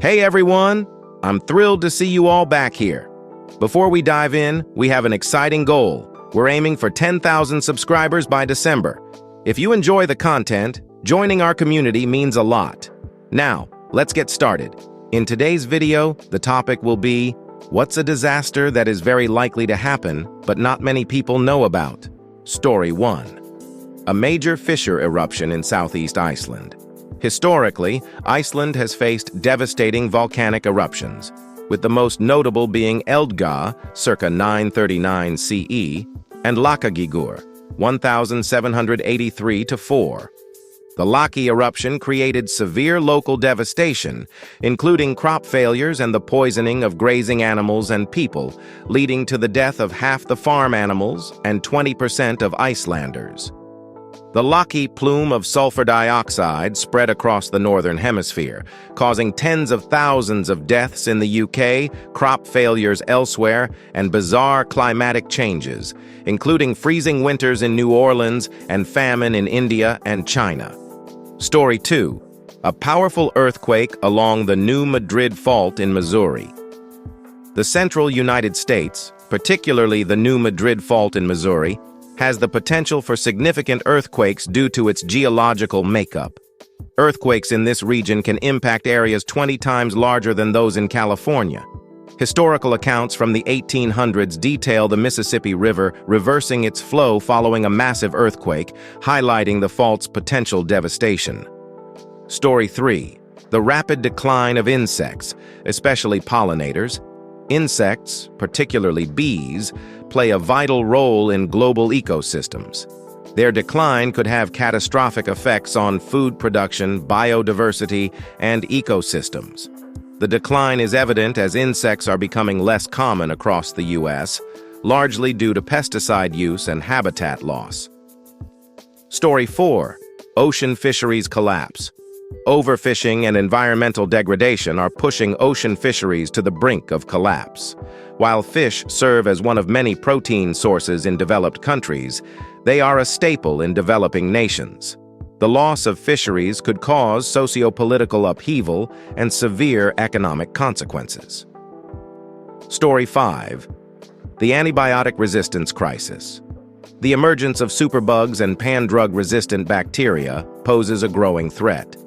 Hey everyone! I'm thrilled to see you all back here. Before we dive in, we have an exciting goal. We're aiming for 10,000 subscribers by December. If you enjoy the content, joining our community means a lot. Now, let's get started. In today's video, the topic will be, what's a disaster that is very likely to happen, but not many people know about? Story 1. A major fissure eruption in southeast Iceland. Historically, Iceland has faced devastating volcanic eruptions, with the most notable being Eldgja, circa 939 CE, and Lakagigur, 1783-4. The Laki eruption created severe local devastation, including crop failures and the poisoning of grazing animals and people, leading to the death of half the farm animals and 20% of Icelanders. The Laki plume of sulfur dioxide spread across the northern hemisphere, causing tens of thousands of deaths in the UK, crop failures elsewhere, and bizarre climatic changes, including freezing winters in New Orleans and famine in India and China. Story 2. A powerful earthquake along the New Madrid Fault in Missouri. The central United States, particularly the New Madrid Fault in Missouri, has the potential for significant earthquakes due to its geological makeup. Earthquakes in this region can impact areas 20 times larger than those in California. Historical accounts from the 1800s detail the Mississippi River reversing its flow following a massive earthquake, highlighting the fault's potential devastation. Story 3. The rapid decline of insects, especially pollinators. Insects, particularly bees, play a vital role in global ecosystems. Their decline could have catastrophic effects on food production, biodiversity, and ecosystems. The decline is evident as insects are becoming less common across the U.S., largely due to pesticide use and habitat loss. Story 4. Ocean fisheries collapse. Overfishing and environmental degradation are pushing ocean fisheries to the brink of collapse. While fish serve as one of many protein sources in developed countries, they are a staple in developing nations. The loss of fisheries could cause socio-political upheaval and severe economic consequences. Story 5. The antibiotic resistance crisis. The emergence of superbugs and pan-drug-resistant bacteria poses a growing threat.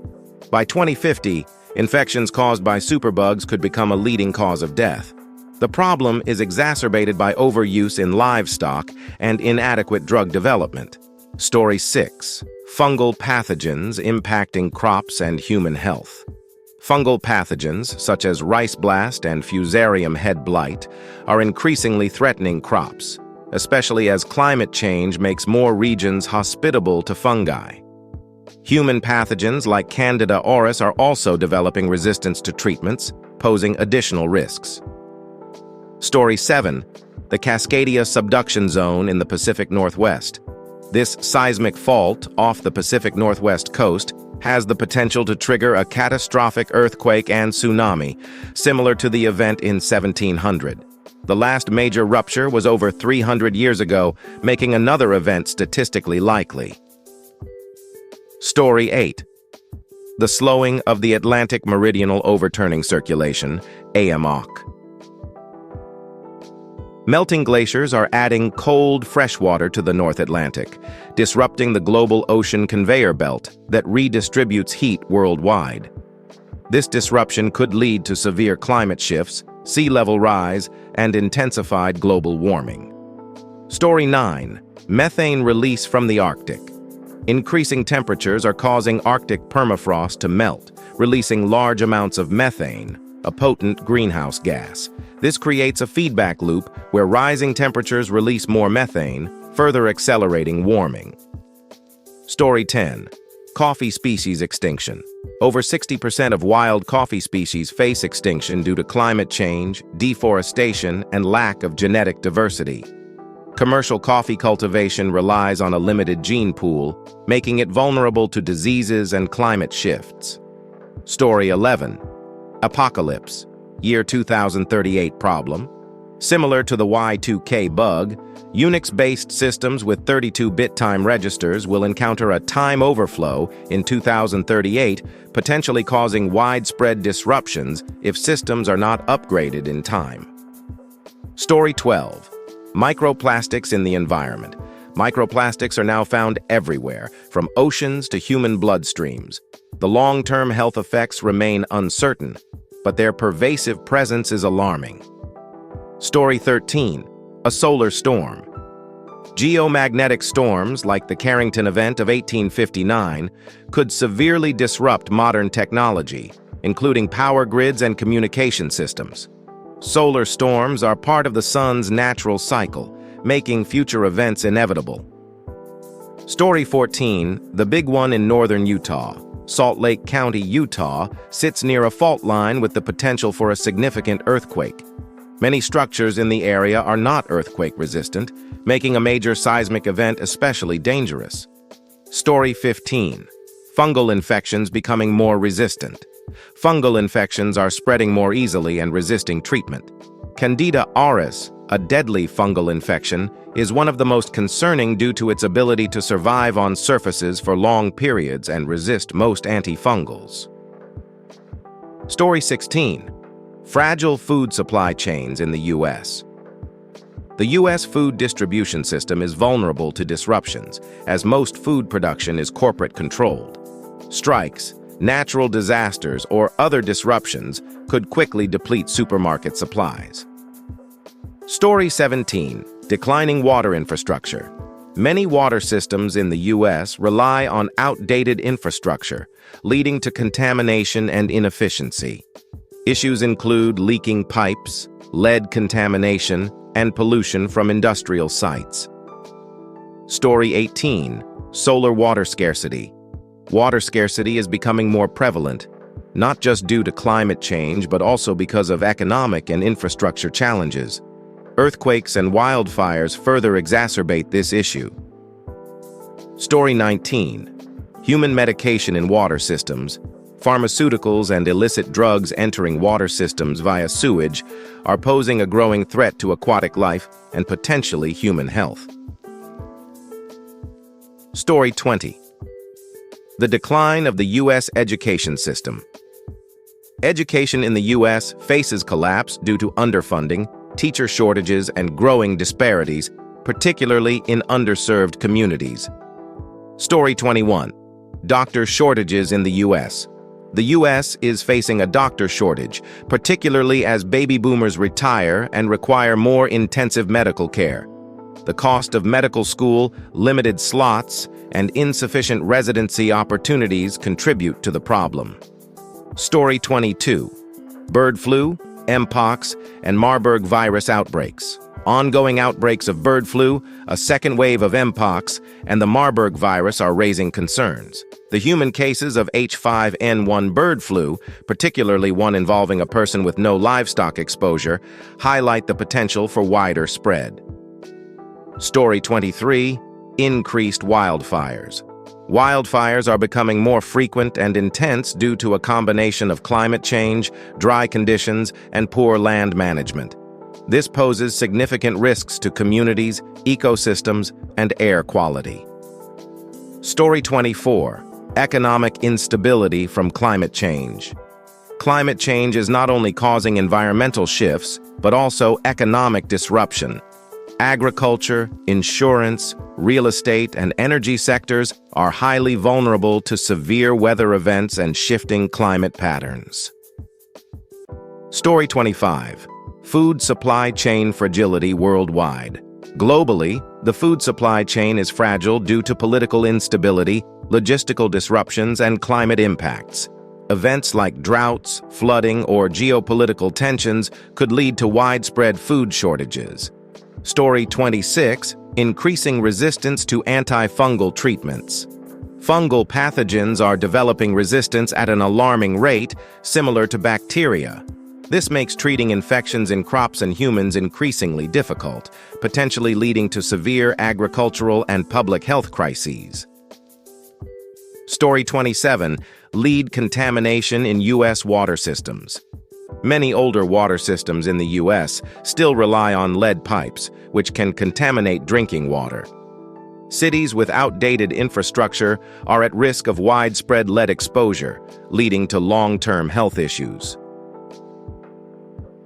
By 2050, infections caused by superbugs could become a leading cause of death. The problem is exacerbated by overuse in livestock and inadequate drug development. Story 6. Fungal pathogens impacting crops and human health. Fungal pathogens, such as rice blast and fusarium head blight, are increasingly threatening crops, especially as climate change makes more regions hospitable to fungi. Human pathogens like Candida auris are also developing resistance to treatments, posing additional risks. Story 7. The Cascadia subduction zone in the Pacific Northwest. This seismic fault off the Pacific Northwest coast has the potential to trigger a catastrophic earthquake and tsunami, similar to the event in 1700. The last major rupture was over 300 years ago, making another event statistically likely. Story 8. The slowing of the Atlantic Meridional Overturning Circulation, AMOC. Melting glaciers are adding cold, fresh water to the North Atlantic, disrupting the global ocean conveyor belt that redistributes heat worldwide. This disruption could lead to severe climate shifts, sea level rise, and intensified global warming. Story 9. Methane release from the Arctic. Increasing temperatures are causing Arctic permafrost to melt, releasing large amounts of methane, a potent greenhouse gas. This creates a feedback loop where rising temperatures release more methane, further accelerating warming. Story 10. Coffee species extinction. Over 60% of wild coffee species face extinction due to climate change, deforestation, and lack of genetic diversity. Commercial coffee cultivation relies on a limited gene pool, making it vulnerable to diseases and climate shifts. Story 11. Apocalypse. Year 2038 problem. Similar to the Y2K bug, Unix-based systems with 32-bit time registers will encounter a time overflow in 2038, potentially causing widespread disruptions if systems are not upgraded in time. Story 12. Microplastics in the environment. Microplastics are now found everywhere, from oceans to human bloodstreams. The long-term health effects remain uncertain, but their pervasive presence is alarming. Story 13. A solar storm. Geomagnetic storms, like the Carrington event of 1859, could severely disrupt modern technology, including power grids and communication systems. Solar storms are part of the sun's natural cycle, making future events inevitable. Story 14. The big one in northern Utah. Salt Lake County, Utah, sits near a fault line with the potential for a significant earthquake. Many structures in the area are not earthquake-resistant, making a major seismic event especially dangerous. Story 15. Fungal infections becoming more resistant. Fungal infections are spreading more easily and resisting treatment. Candida auris, a deadly fungal infection, is one of the most concerning due to its ability to survive on surfaces for long periods and resist most antifungals. Story 16. Fragile food supply chains in the U.S. The U.S. food distribution system is vulnerable to disruptions, as most food production is corporate-controlled. Strikes, natural disasters, or other disruptions could quickly deplete supermarket supplies. Story 17. Declining water infrastructure. Many water systems in the U.S. rely on outdated infrastructure, leading to contamination and inefficiency. Issues include leaking pipes, lead contamination, and pollution from industrial sites. Story 18. Solar water scarcity. Water scarcity is becoming more prevalent, not just due to climate change, but also because of economic and infrastructure challenges. Earthquakes and wildfires further exacerbate this issue. Story 19. Human medication in water systems. Pharmaceuticals and illicit drugs entering water systems via sewage are posing a growing threat to aquatic life and potentially human health. Story 20. The decline of the U.S. education system. Education in the U.S. faces collapse due to underfunding, teacher shortages, and growing disparities, particularly in underserved communities. Story 21. Doctor shortages in the U.S. The U.S. is facing a doctor shortage, particularly as baby boomers retire and require more intensive medical care. The cost of medical school, limited slots, and insufficient residency opportunities contribute to the problem. Story 22. Bird flu, Mpox, and Marburg virus outbreaks. Ongoing outbreaks of bird flu, a second wave of Mpox, and the Marburg virus are raising concerns. The human cases of H5N1 bird flu, particularly one involving a person with no livestock exposure, highlight the potential for wider spread. Story 23. Increased wildfires. Wildfires are becoming more frequent and intense due to a combination of climate change, dry conditions, and poor land management. This poses significant risks to communities, ecosystems, and air quality. Story 24. Economic instability from climate change. Climate change is not only causing environmental shifts, but also economic disruption. Agriculture, insurance, real estate, and energy sectors are highly vulnerable to severe weather events and shifting climate patterns. Story 25. Food supply chain fragility worldwide. Globally, the food supply chain is fragile due to political instability, logistical disruptions, and climate impacts. Events like droughts, flooding, or geopolitical tensions could lead to widespread food shortages. Story 26. Increasing resistance to antifungal treatments. Fungal pathogens are developing resistance at an alarming rate, similar to bacteria. This makes treating infections in crops and humans increasingly difficult, potentially leading to severe agricultural and public health crises. Story 27. Lead contamination in U.S. water systems. Many older water systems in the U.S. still rely on lead pipes, which can contaminate drinking water. Cities with outdated infrastructure are at risk of widespread lead exposure, leading to long-term health issues.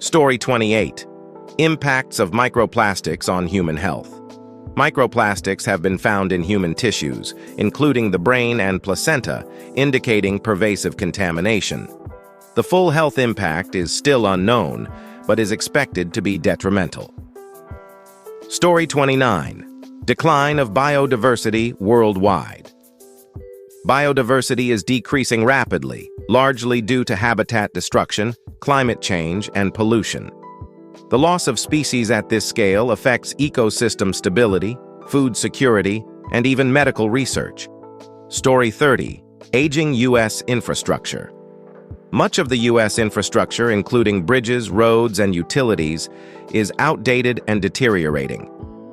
Story 28. Impacts of microplastics on human health. Microplastics have been found in human tissues, including the brain and placenta, indicating pervasive contamination. The full health impact is still unknown, but is expected to be detrimental. Story 29. Decline of biodiversity worldwide. Biodiversity is decreasing rapidly, largely due to habitat destruction, climate change, and pollution. The loss of species at this scale affects ecosystem stability, food security, and even medical research. Story 30. Aging U.S. infrastructure. Much of the U.S. infrastructure, including bridges, roads, and utilities, is outdated and deteriorating.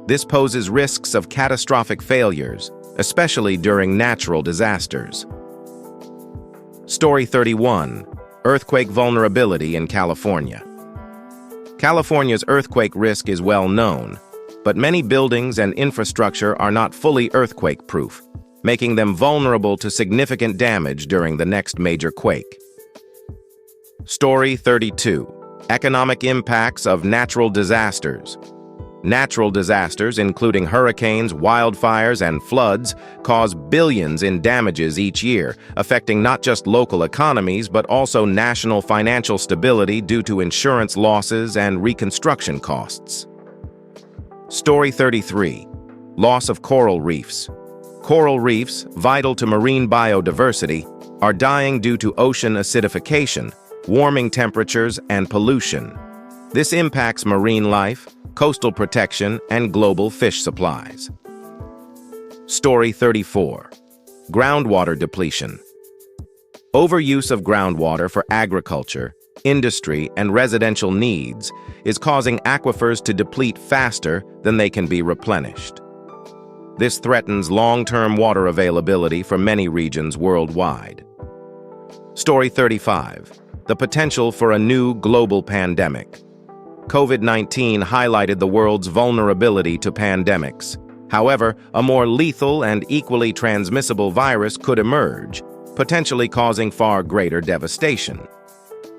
This poses risks of catastrophic failures, especially during natural disasters. Story 31. Earthquake vulnerability in California. California's earthquake risk is well known, but many buildings and infrastructure are not fully earthquake-proof, making them vulnerable to significant damage during the next major quake. Story 32. Economic impacts of natural disasters. Natural disasters, including hurricanes, wildfires, and floods, cause billions in damages each year, affecting not just local economies but also national financial stability due to insurance losses and reconstruction costs. Story 33. Loss of coral reefs. Coral reefs, vital to marine biodiversity, are dying due to ocean acidification, warming temperatures, and pollution. This impacts marine life, coastal protection, and global fish supplies. Story 34. Groundwater depletion. Overuse of groundwater for agriculture, industry, and residential needs is causing aquifers to deplete faster than they can be replenished. This threatens long-term water availability for many regions worldwide. Story 35. The potential for a new global pandemic. COVID-19 highlighted the world's vulnerability to pandemics. However, a more lethal and equally transmissible virus could emerge, potentially causing far greater devastation.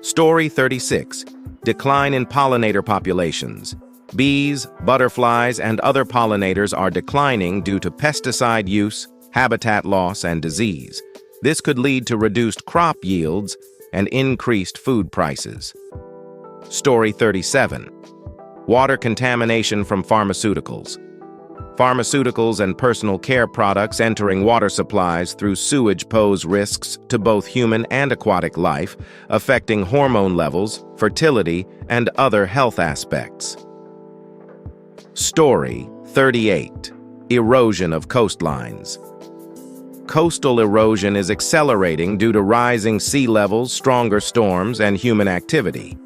Story 36. Decline in pollinator populations. Bees, butterflies, and other pollinators are declining due to pesticide use, habitat loss, and disease. This could lead to reduced crop yields and increased food prices. Story 37. Water contamination from pharmaceuticals. Pharmaceuticals and personal care products entering water supplies through sewage pose risks to both human and aquatic life, affecting hormone levels, fertility, and other health aspects. Story 38. Erosion of coastlines. Coastal erosion is accelerating due to rising sea levels, stronger storms, and human activity.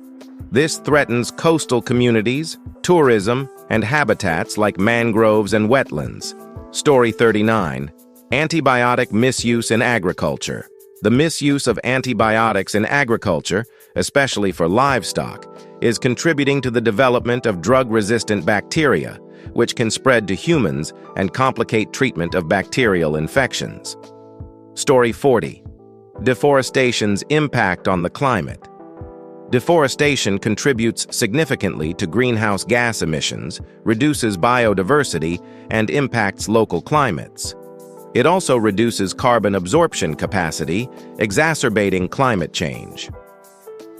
This threatens coastal communities, tourism, and habitats like mangroves and wetlands. Story 39. Antibiotic misuse in agriculture. The misuse of antibiotics in agriculture, especially for livestock, is contributing to the development of drug-resistant bacteria, which can spread to humans and complicate treatment of bacterial infections. Story 40. Deforestation's impact on the climate. Deforestation contributes significantly to greenhouse gas emissions, reduces biodiversity, and impacts local climates. It also reduces carbon absorption capacity, exacerbating climate change.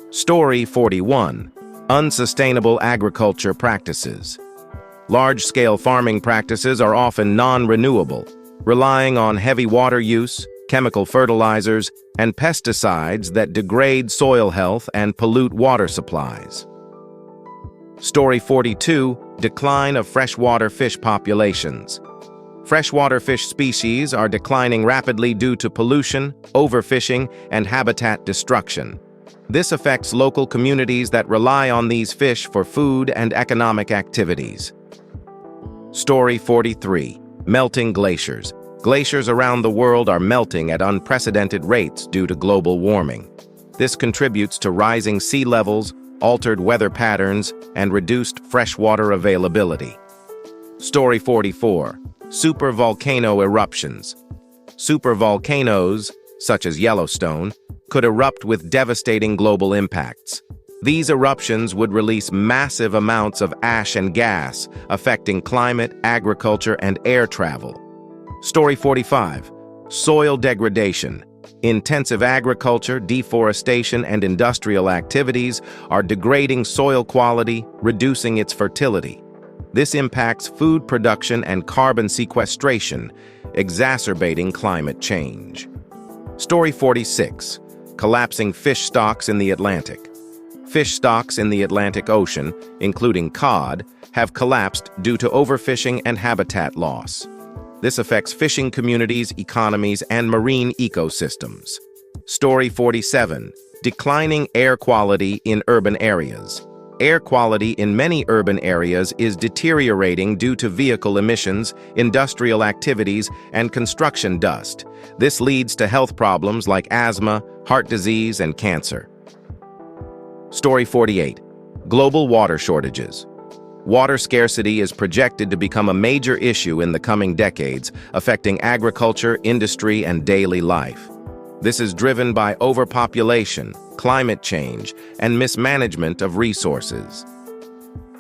Story 41. Unsustainable agriculture practices. Large-scale farming practices are often non-renewable, relying on heavy water use, chemical fertilizers, and pesticides that degrade soil health and pollute water supplies. Story 42. Decline of freshwater fish populations. Freshwater fish species are declining rapidly due to pollution, overfishing, and habitat destruction. This affects local communities that rely on these fish for food and economic activities. Story 43. Melting glaciers. Glaciers around the world are melting at unprecedented rates due to global warming. This contributes to rising sea levels, altered weather patterns, and reduced freshwater availability. Story 44. Supervolcano eruptions. Supervolcanoes, such as Yellowstone, could erupt with devastating global impacts. These eruptions would release massive amounts of ash and gas, affecting climate, agriculture, and air travel. Story 45. Soil degradation. Intensive agriculture, deforestation, and industrial activities are degrading soil quality, reducing its fertility. This impacts food production and carbon sequestration, exacerbating climate change. Story 46. Collapsing fish stocks in the Atlantic. Fish stocks in the Atlantic Ocean, including cod, have collapsed due to overfishing and habitat loss. This affects fishing communities, economies, and marine ecosystems. Story 47. Declining air quality in urban areas. Air quality in many urban areas is deteriorating due to vehicle emissions, industrial activities, and construction dust. This leads to health problems like asthma, heart disease, and cancer. Story 48. Global water shortages. Water scarcity is projected to become a major issue in the coming decades, affecting agriculture, industry, and daily life. This is driven by overpopulation, climate change, and mismanagement of resources.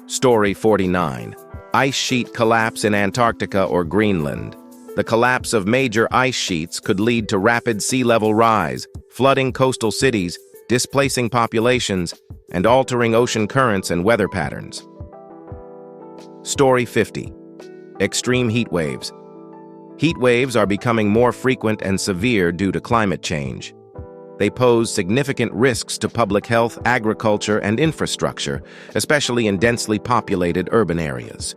Story 49. Ice sheet collapse in Antarctica or Greenland. The collapse of major ice sheets could lead to rapid sea level rise, flooding coastal cities, displacing populations, and altering ocean currents and weather patterns. Story 50. Extreme heat waves. Heat waves are becoming more frequent and severe due to climate change. They pose significant risks to public health, agriculture, and infrastructure, especially in densely populated urban areas.